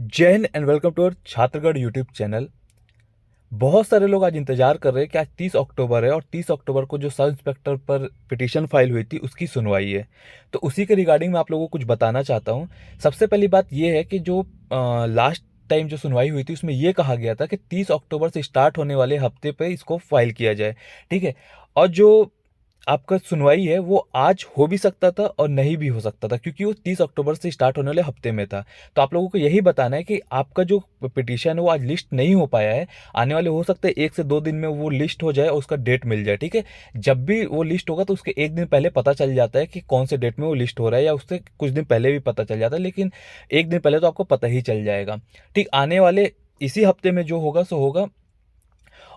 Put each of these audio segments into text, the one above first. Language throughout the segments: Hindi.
जय हिंद and welcome to our Chhatragarh YouTube channel. बहुत सारे लोग आज इंतजार कर रहे हैं कि आज 30 अक्टूबर है और 30 अक्टूबर को जो सब इंस्पेक्टर पर पिटीशन फाइल हुई थी उसकी सुनवाई है। तो उसी के रिगार्डिंग मैं आप लोगों को कुछ बताना चाहता हूँ। सबसे पहली बात ये है कि जो लास्ट टाइम जो सुनवाई हुई थी उसमें ये कहा गया था कि 30 अक्टूबर से स्टार्ट होने वाले हफ्ते पे इसको फाइल किया जाए। ठीक है। और जो आपका सुनवाई है वो आज हो भी सकता था और नहीं भी हो सकता था, क्योंकि वो 30 अक्टूबर से स्टार्ट होने वाले हफ्ते में था। तो आप लोगों को यही बताना है कि आपका जो पिटीशन है वो आज लिस्ट नहीं हो पाया है। आने वाले हो सकता है 1 से 2 दिन में वो लिस्ट हो जाए और उसका डेट मिल जाए। ठीक है। जब भी वो लिस्ट होगा तो उसके एक दिन पहले पता चल जाता है कि कौन से डेट में वो लिस्ट हो रहा है, या उससे कुछ दिन पहले भी पता चल जाता है, लेकिन एक दिन पहले तो आपको पता ही चल जाएगा। ठीक, आने वाले इसी हफ्ते में जो होगा सो होगा।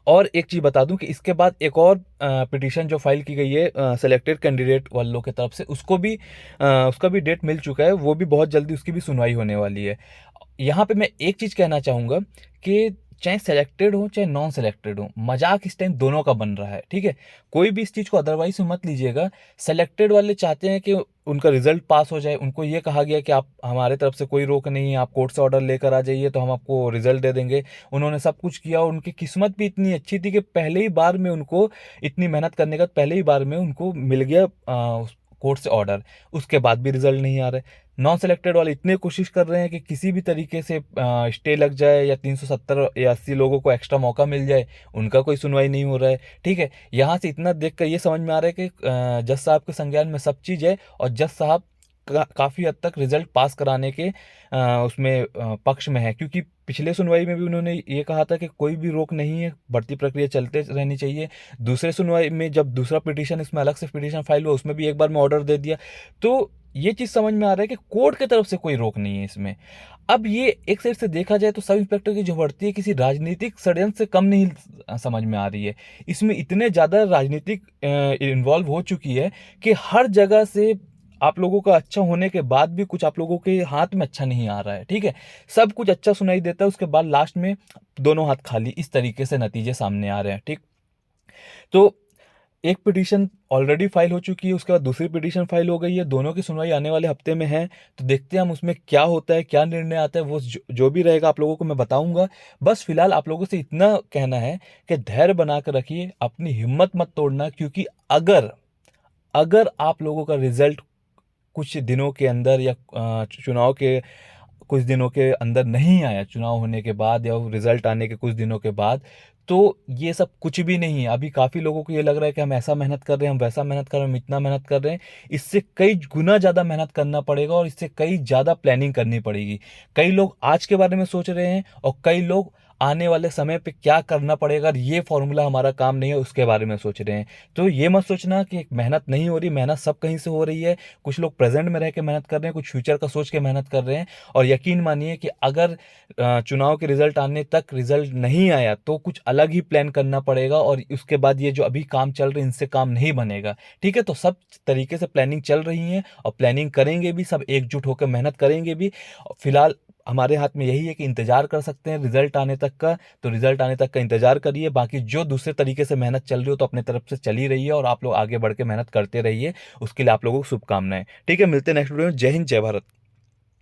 और एक चीज़ बता दूं कि इसके बाद एक और पिटीशन जो फाइल की गई है सेलेक्टेड कैंडिडेट वालों की तरफ से, उसका भी डेट मिल चुका है। वो भी बहुत जल्दी उसकी भी सुनवाई होने वाली है। यहाँ पे मैं एक चीज़ कहना चाहूँगा कि चाहे सेलेक्टेड हो चाहे नॉन सेलेक्टेड हो, मजाक इस टाइम दोनों का बन रहा है। ठीक है। कोई भी इस चीज़ को अदरवाइज में मत लीजिएगा। सेलेक्टेड वाले चाहते हैं कि उनका रिजल्ट पास हो जाए। उनको ये कहा गया कि आप, हमारे तरफ से कोई रोक नहीं है, आप कोर्ट से ऑर्डर लेकर आ जाइए तो हम आपको रिजल्ट दे देंगे। उन्होंने सब कुछ किया और उनकी किस्मत भी इतनी अच्छी थी कि पहले ही बार में उनको, इतनी मेहनत करने के बाद पहले ही बार में उनको मिल गया कोर्ट से ऑर्डर। उसके बाद भी रिजल्ट नहीं आ रहा है। नॉन सेलेक्टेड वाले इतने कोशिश कर रहे हैं कि किसी भी तरीके से स्टे लग जाए या 370 या 80 लोगों को एक्स्ट्रा मौका मिल जाए। उनका कोई सुनवाई नहीं हो रहा है। ठीक है। यहाँ से इतना देख कर ये समझ में आ रहा है कि जज साहब के संज्ञान में सब चीज़ है और जज साहब काफ़ी हद तक रिजल्ट पास कराने के उसमें पक्ष में है, क्योंकि पिछले सुनवाई में भी उन्होंने ये कहा था कि कोई भी रोक नहीं है, भर्ती प्रक्रिया चलते रहनी चाहिए। दूसरे सुनवाई में जब दूसरा पिटीशन, इसमें अलग से पिटीशन फाइल हुआ, उसमें भी एक बार में ऑर्डर दे दिया। तो ये चीज़ समझ में आ रहा है कि कोर्ट की तरफ से कोई रोक नहीं है इसमें। अब ये एक साइड से देखा जाए तो सब इंस्पेक्टर की जो भर्ती है किसी राजनीतिक षड्यंत्र से कम नहीं समझ में आ रही है। इसमें इतने ज़्यादा राजनीतिक इन्वॉल्व हो चुकी है कि हर जगह से आप लोगों का अच्छा होने के बाद भी कुछ आप लोगों के हाथ में अच्छा नहीं आ रहा है। ठीक है। सब कुछ अच्छा सुनाई देता है, उसके बाद लास्ट में दोनों हाथ खाली, इस तरीके से नतीजे सामने आ रहे हैं। ठीक। तो एक पिटीशन ऑलरेडी फाइल हो चुकी है, उसके बाद दूसरी पिटीशन फाइल हो गई है, दोनों की सुनवाई आने वाले हफ्ते में है। तो देखते हैं हम उसमें क्या होता है, क्या निर्णय आता है। वो जो भी रहेगा आप लोगों को मैं बताऊंगा। बस फिलहाल आप लोगों से इतना कहना है कि धैर्य बना कर रखिए, अपनी हिम्मत मत तोड़ना, क्योंकि अगर अगर आप लोगों का रिजल्ट कुछ दिनों के अंदर या चुनाव के कुछ दिनों के अंदर नहीं आया, चुनाव होने के बाद या रिजल्ट आने के कुछ दिनों के बाद, तो ये सब कुछ भी नहीं है। अभी काफ़ी लोगों को ये लग रहा है कि हम ऐसा मेहनत कर रहे हैं, हम वैसा मेहनत कर रहे हैं, हम इतना मेहनत कर रहे हैं। इससे कई गुना ज़्यादा मेहनत करना पड़ेगा और इससे कई ज़्यादा प्लानिंग करनी पड़ेगी। कई लोग आज के बारे में सोच रहे हैं और कई लोग आने वाले समय पे क्या करना पड़ेगा, और ये फॉर्मूला हमारा काम नहीं है, उसके बारे में सोच रहे हैं। तो ये मत सोचना कि मेहनत नहीं हो रही, मेहनत सब कहीं से हो रही है। कुछ लोग प्रेजेंट में रह के मेहनत कर रहे हैं, कुछ फ्यूचर का सोच के मेहनत कर रहे हैं। और यकीन मानिए कि अगर चुनाव के रिजल्ट आने तक रिजल्ट नहीं आया तो कुछ अलग ही प्लान करना पड़ेगा, और उसके बाद ये जो अभी काम चल रहे हैं इनसे काम नहीं बनेगा। ठीक है। तो सब तरीके से प्लानिंग चल रही है और प्लानिंग करेंगे भी, सब एकजुट होकर मेहनत करेंगे भी। फिलहाल हमारे हाथ में यही है कि इंतजार कर सकते हैं रिजल्ट आने तक का, तो रिजल्ट आने तक का इंतजार करिए। बाकी जो दूसरे तरीके से मेहनत चल रही हो तो अपने तरफ से चली रही है और आप लोग आगे बढ़ के मेहनत करते रहिए। उसके लिए आप लोगों को शुभकामनाएं। ठीक है, मिलते हैं नेक्स्ट वीडियो में। जय हिंद, जय भारत।